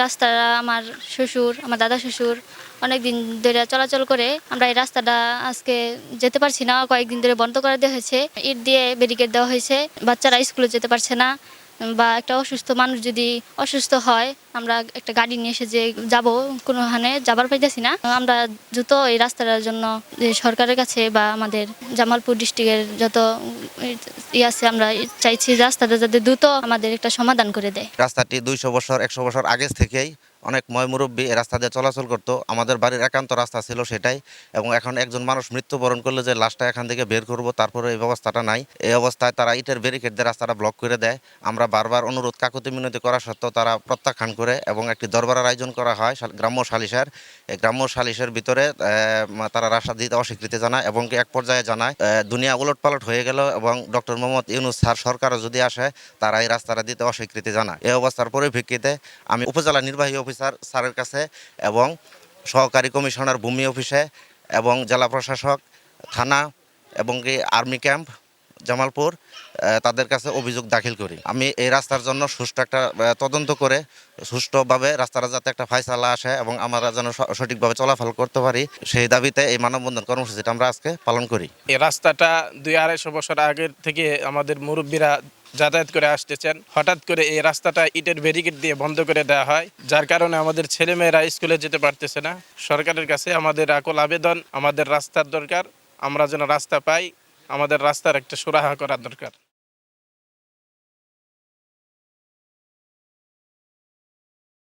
রাস্তাটা আমার দাদা শ্বশুর অনেক দিন ধরে চলাচল করে। আমরা এই রাস্তাটা আজকে যেতে পারছি না, কয়েকদিন ধরে বন্ধ করে দেওয়া হয়েছে, ইট দিয়ে ব্যারিকেড দেওয়া হয়েছে। বাচ্চারা স্কুলে যেতে পারছে না, বা একটা অসুস্থ মানুষ যদি অসুস্থ হয় আমরা একটা গাড়ি নিয়ে এসে যে যাবো কোনোখানে যাবার পাইতেছি না। আমরা দ্রুত এই রাস্তাটার জন্য যে সরকারের কাছে বা আমাদের জামালপুর ডিস্ট্রিক্টের যত আছে আমরা চাইছি রাস্তাটা যাতে দ্রুত আমাদের একটা সমাধান করে দেয়। রাস্তাটি 200 বছর 100 বছর আগে থেকেই অনেক ময়মুরব্বী এই রাস্তা দিয়ে চলাচল করতো। আমাদের বাড়ির একান্ত রাস্তা ছিল সেটাই, এবং এখন একজন মানুষ মৃত্যুবরণ করলে যে লাশটা এখান থেকে বের করব, তারপরে এই ব্যবস্থাটা নাই। এই অবস্থায় তারা ইটের ব্যারিকেড দিয়ে রাস্তাটা ব্লক করে দেয়। আমরা বারবার অনুরোধ কাকুতি মিনতি করা সত্ত্বেও তারা প্রত্যাখ্যান করে, এবং একটি দরবারের আয়োজন করা হয় গ্রাম্য সালিশের। এই গ্রাম্য সালিশের ভিতরে তারা রাস্তা দিতে অস্বীকৃতি জানায়, এবং এক পর্যায়ে জানায় দুনিয়া উলটপালট হয়ে গেল, এবং ডক্টর মোহাম্মদ ইউনূস স্যার সরকারও যদি আসে তারা এই রাস্তাটা দিতে অস্বীকৃতি জানায়। এই অবস্থার পরিপ্রেক্ষিতে আমি উপজেলা নির্বাহী অফিসার স্যারের কাছে এবং সহকারী কমিশনার ভূমি অফিসে এবং জেলা প্রশাসক, থানা এবং আর্মি ক্যাম্প জামালপুর তাদের কাছে অভিযোগ দাখিল করি। আমি এই রাস্তার জন্য সুষ্ঠু একটা তদন্ত করে সুষ্ঠুভাবে রাস্তাটা যাতে একটা ফায়সালা আসে এবং আমরা যেন সঠিকভাবে চলাফল করতে পারি, সেই দাবিতে এই মানববন্ধন কর্মসূচিটা আমরা আজকে পালন করি। এই রাস্তাটা 200-250 বছর আগের থেকে আমাদের মুরব্বীরা যাতায়াত করে আসতেছেন। হঠাৎ করে এই রাস্তাটা ইটের ব্যারিকেড দিয়ে বন্ধ করে দেওয়া হয়, যার কারণে আমাদের ছেলেমেয়েরা স্কুলে যেতে পারতেছে না। সরকারের কাছে আমাদের আকুল আবেদন, আমাদের রাস্তার দরকার, আমরা যেন রাস্তা পাই, আমাদের রাস্তার একটা সুরাহা করা দরকার।